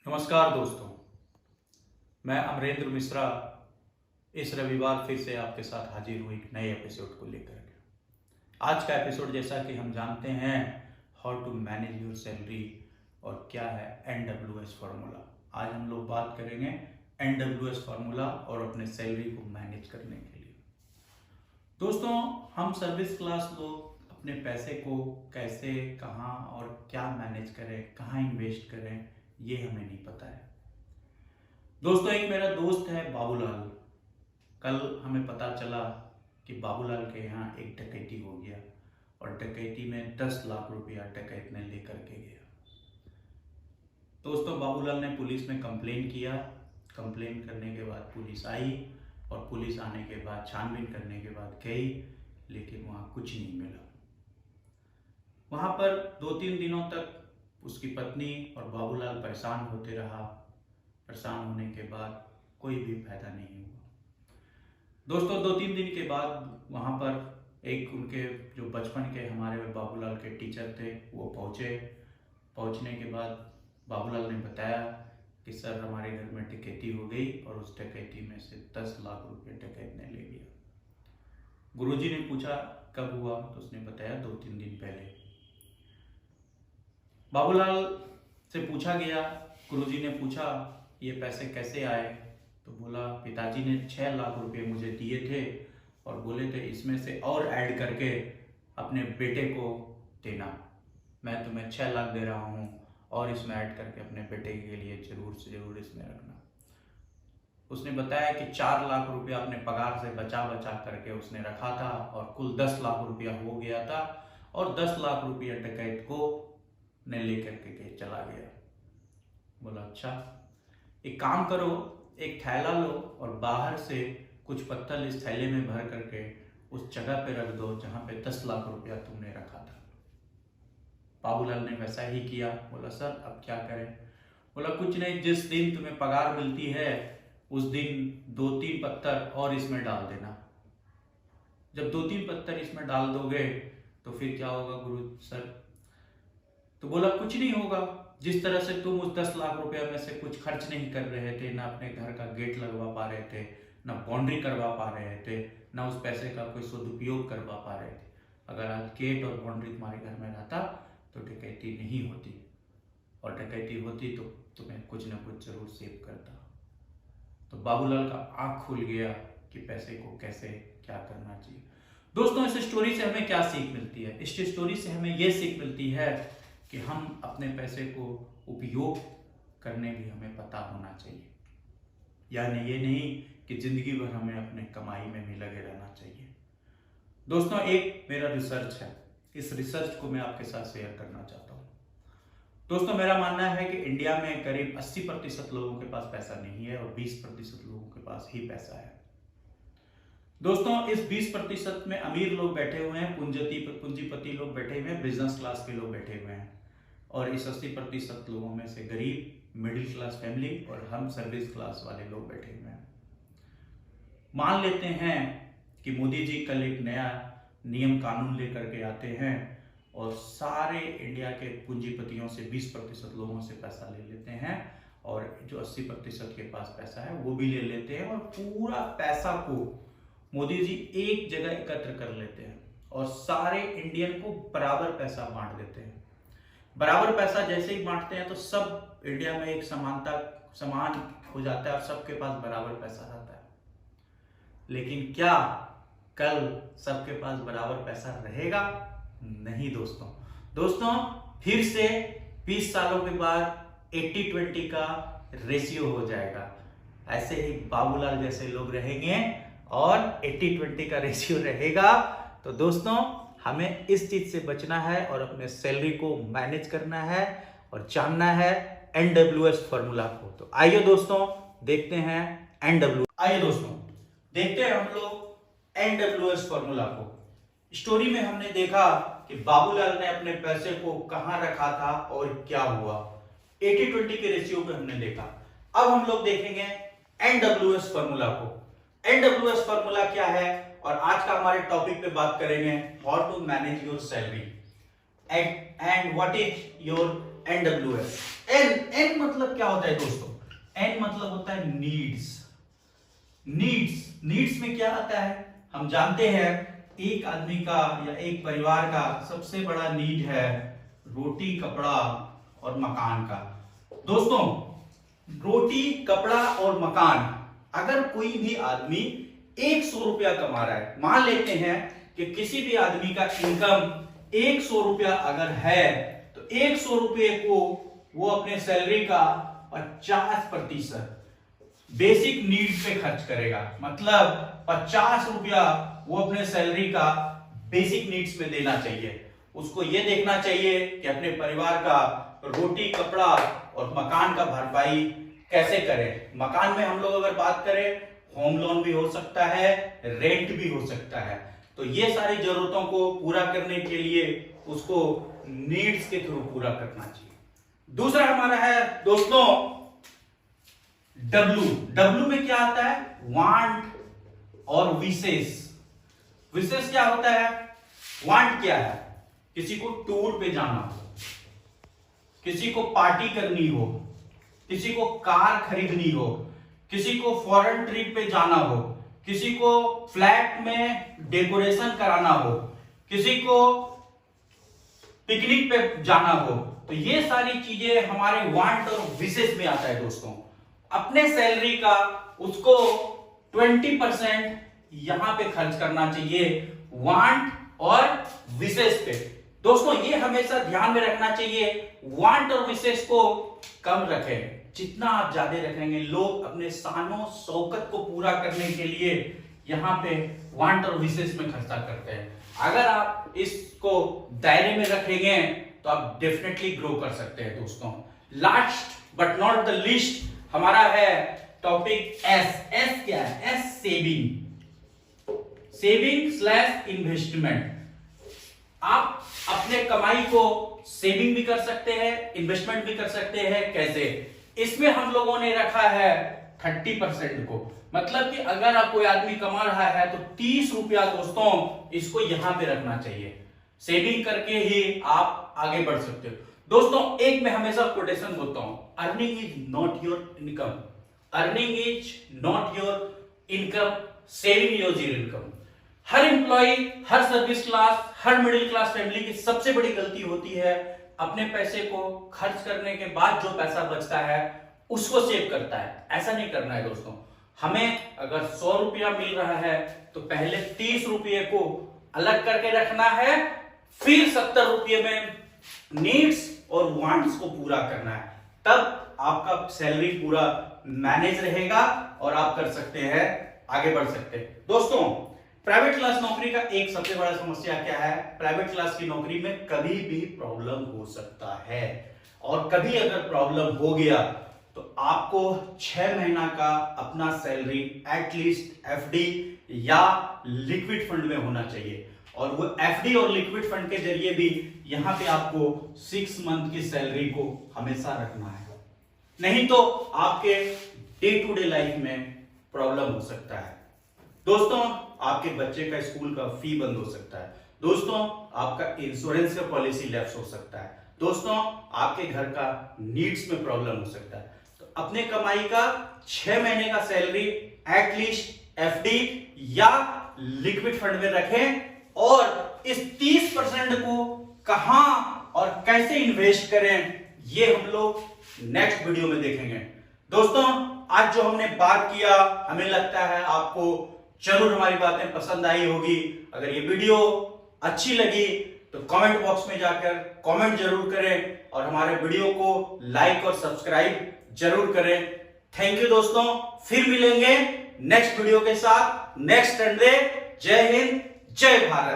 नमस्कार दोस्तों, मैं अमरेंद्र मिश्रा इस रविवार फिर से आपके साथ हाजिर हूँ एक नए एपिसोड को लेकर के। आज का एपिसोड जैसा कि हम जानते हैं how to manage your salary और क्या है NWS फार्मूला। आज हम लोग बात करेंगे NWS फार्मूला और अपने सैलरी को मैनेज करने के लिए। दोस्तों, हम सर्विस क्लास लोग अपने पैसे को कैसे, कहाँ और क्या मैनेज करें, कहाँ इन्वेस्ट करें, ये हमें नहीं पता है। दोस्तों, एक मेरा दोस्त है बाबूलाल। कल हमें पता चला कि बाबूलाल के यहाँ एक डकैती हो गया और डकैती में 10 लाख रुपया डकैत ने लेकर के गया। दोस्तों, बाबूलाल ने पुलिस में कंप्लेन किया। कंप्लेन करने के बाद पुलिस आई और पुलिस आने के बाद छानबीन करने के बाद गई, लेकिन वहाँ कुछ नहीं मिला। वहाँ पर 2-3 दिनों तक उसकी पत्नी और बाबूलाल परेशान होते रहा। परेशान होने के बाद कोई भी फायदा नहीं हुआ। दोस्तों, 2-3 दिन के बाद वहाँ पर एक उनके जो बचपन के हमारे बाबूलाल के टीचर थे वो पहुँचे। पहुँचने के बाद बाबूलाल ने बताया कि सर, हमारे घर में डकैती हो गई और उस डकैती में से 10 लाख रुपये डकैत ने ले लिया। गुरुजी ने पूछा कब हुआ, तो उसने बताया 2-3 दिन पहले। बाबूलाल से पूछा गया, गुरुजी ने पूछा ये पैसे कैसे आए, तो बोला पिताजी ने 6 लाख रुपए मुझे दिए थे और बोले थे इसमें से और ऐड करके अपने बेटे को देना। मैं तुम्हें 6 लाख दे रहा हूँ और इसमें ऐड करके अपने बेटे के लिए जरूर से जरूर इसमें रखना। उसने बताया कि 4 लाख रुपया अपने पगार से बचा बचा करके उसने रखा था और कुल 10 लाख रुपया हो गया था और 10 लाख रुपया डकैत को ने लेकर के चला गया। बोला अच्छा, एक काम करो, एक थैला लो और बाहर से कुछ पत्थर इस थैले में भर करके उस जगह पे रख दो जहां पे 10 लाख रुपया तुमने रखा था। बाबूलाल ने वैसा ही किया। बोला सर, अब क्या करें? बोला कुछ नहीं, जिस दिन तुम्हें पगार मिलती है उस दिन 2-3 पत्थर और इसमें डाल देना। जब 2-3 पत्थर इसमें डाल दोगे तो फिर क्या होगा गुरु सर? तो बोला कुछ नहीं होगा। जिस तरह से तुम उस 10 लाख रुपया में से कुछ खर्च नहीं कर रहे थे, ना अपने घर का गेट लगवा पा रहे थे, ना बाउंड्री करवा पा रहे थे, ना उस पैसे का कोई सदुपयोग करवा पा रहे थे, अगर आज गेट और बाउंड्री तुम्हारे घर में रहता तो डकैती नहीं होती, और डकैती होती तो तुम्हें कुछ ना कुछ जरूर सेव करता। तो बाबूलाल का आंख खुल गया कि पैसे को कैसे क्या करना चाहिए। दोस्तों, इस स्टोरी से हमें क्या सीख मिलती है? इस स्टोरी से हमें यह सीख मिलती है कि हम अपने पैसे को उपयोग करने भी हमें पता होना चाहिए। यानी ये नहीं कि जिंदगी भर हमें अपने कमाई में भी लगे रहना चाहिए। दोस्तों, एक मेरा रिसर्च है, इस रिसर्च को मैं आपके साथ शेयर करना चाहता हूँ। दोस्तों, मेरा मानना है कि इंडिया में करीब 80% लोगों के पास पैसा नहीं है और 20% लोगों के पास ही पैसा है। दोस्तों, इस 20% में अमीर लोग बैठे हुए हैं, पूंजीपति लोग बैठे हुए हैं, बिजनेस क्लास के लोग बैठे हुए हैं, और इस 80% लोगों में से गरीब, मिडिल क्लास फैमिली और हम सर्विस क्लास वाले लोग बैठे हुए हैं। मान लेते हैं कि मोदी जी कल एक नया नियम कानून लेकर के आते हैं और सारे इंडिया के पूंजीपतियों से 20% लोगों से पैसा ले लेते हैं और जो 80% के पास पैसा है वो भी ले लेते हैं और पूरा पैसा को मोदी जी एक जगह एकत्र कर लेते हैं और सारे इंडियन को बराबर पैसा बांट देते हैं। बराबर पैसा जैसे ही बांटते हैं तो सब इंडिया में एक समान हो जाता है और सबके पास बराबर पैसा रहता है। लेकिन क्या कल सबके पास बराबर पैसा रहेगा? नहीं दोस्तों, फिर से 20 सालों के बाद 80-20 का रेशियो हो जाएगा। ऐसे ही बाबूलाल जैसे लोग रहेंगे और 80-20 का रेशियो रहेगा। तो दोस्तों, हमें इस चीज से बचना है और अपने सैलरी को मैनेज करना है और जानना है NWS फार्मूला को। तो आइए दोस्तों देखते हैं हम लोग NWS फार्मूला को। स्टोरी में हमने देखा कि बाबूलाल ने अपने पैसे को कहां रखा था और क्या हुआ। 80-20 के रेशियो पे हमने देखा। अब हम लोग देखेंगे NWS फार्मूला को। NWS फार्मूला क्या है और आज का हमारे टॉपिक पे बात करेंगे how to manage your salary and what is your NWS। N मतलब क्या होता है दोस्तों? N मतलब होता है नीड्स में क्या आता है? हम जानते हैं एक आदमी का या एक परिवार का सबसे बड़ा नीड है रोटी, कपड़ा और मकान का। दोस्तों, रोटी, कपड़ा और मकान, अगर कोई भी आदमी 100 रुपया कमा रहा है, मान लेते हैं कि किसी भी आदमी का इनकम 100 रुपया अगर है, तो 100 रुपये को वो अपने सैलरी का 50% बेसिक नीड्स पे खर्च करेगा। मतलब 50 रुपया वो अपने सैलरी का बेसिक नीड्स में देना चाहिए। उसको ये देखना चाहिए कि अपने परिवार का रोटी, कपड़ा और मकान का भरपाई कैसे करें। मकान में हम लोग अगर बात करें, होम लोन भी हो सकता है, रेंट भी हो सकता है। तो ये सारी जरूरतों को पूरा करने के लिए उसको नीड्स के थ्रू पूरा करना चाहिए। दूसरा हमारा है दोस्तों डब्ल्यू में क्या आता है? वांट और विशेष क्या होता है? वांट क्या है? किसी को टूर पे जाना हो, किसी को पार्टी करनी हो, किसी को कार खरीदनी हो, किसी को फॉरेन ट्रिप पे जाना हो, किसी को फ्लैट में डेकोरेशन कराना हो, किसी को पिकनिक पे जाना हो। तो ये सारी चीजें हमारे वांट और विशेष में आता है दोस्तों। अपने सैलरी का उसको 20% यहां पे खर्च करना चाहिए वांट और विशेष पे। दोस्तों, ये हमेशा ध्यान में रखना चाहिए, वांट और विशेष को कम रखें। जितना आप ज्यादा रखेंगे, लोग अपने शानो शौकत को पूरा करने के लिए यहाँ पे वांट और विशेष में खर्चा करते हैं। अगर आप इसको दायरे में रखेंगे तो आप डेफिनेटली ग्रो कर सकते हैं दोस्तों। Last but not the least हमारा है टॉपिक एस क्या है? एस सेविंग/इन्वेस्टमेंट। आप अपने कमाई को सेविंग भी कर सकते हैं, इन्वेस्टमेंट भी कर सकते हैं। कैसे? इसमें हम लोगों ने रखा है 30% को। मतलब कि अगर आप कोई आदमी कमा रहा है तो 30 रुपया दोस्तों इसको यहां पे रखना चाहिए। सेविंग करके ही आप आगे बढ़ सकते हो। दोस्तों, एक मैं हमेशा कोटेशन बोलता हूं, earning is not your income, earning is not your income, saving your zero income. हर एम्प्लॉय, हर सर्विस क्लास, हर मिडिल क्लास फैमिली की सबसे बड़ी गलती होती है अपने पैसे को खर्च करने के बाद जो पैसा बचता है उसको सेव करता है। ऐसा नहीं करना है दोस्तों। हमें अगर 100 रुपया मिल रहा है तो पहले 30 रुपये को अलग करके रखना है, फिर 70 रुपये में नीड्स और वांट्स को पूरा करना है। तब आपका सैलरी पूरा मैनेज रहेगा और आप कर सकते हैं, आगे बढ़ सकते हैं। दोस्तों, प्राइवेट क्लास नौकरी का एक सबसे बड़ा समस्या क्या है? प्राइवेट क्लास की नौकरी में कभी भी प्रॉब्लम हो सकता है, और कभी अगर प्रॉब्लम हो गया तो आपको 6 महीना का अपना सैलरी एटलीस्ट एफडी या लिक्विड फंड में होना चाहिए। और वो एफडी और लिक्विड फंड के जरिए भी यहां पे आपको 6 मंथ की सैलरी को हमेशा रखना है, नहीं तो आपके डे टू डे लाइफ में प्रॉब्लम हो सकता है। दोस्तों, आपके बच्चे का स्कूल का फी बंद हो सकता है। दोस्तों, आपका इंश्योरेंस का पॉलिसी लैप्स हो सकता है। दोस्तों, आपके घर का नीड्स में प्रॉब्लम हो सकता है। तो अपने कमाई का 6 महीने का सैलरी एटलीस्ट एफडी या लिक्विड फंड में रखें, और इस 30% को कहां और कैसे इन्वेस्ट करें ये हम लोग नेक्स्ट वीडियो में देखेंगे। दोस्तों, आज जो हमने बात किया, हमें लगता है आपको जरूर हमारी बातें पसंद आई होगी। अगर ये वीडियो अच्छी लगी तो कमेंट बॉक्स में जाकर कमेंट जरूर करें और हमारे वीडियो को लाइक और सब्सक्राइब जरूर करें। थैंक यू दोस्तों, फिर मिलेंगे नेक्स्ट वीडियो के साथ नेक्स्ट संडे। जय हिंद, जय भारत।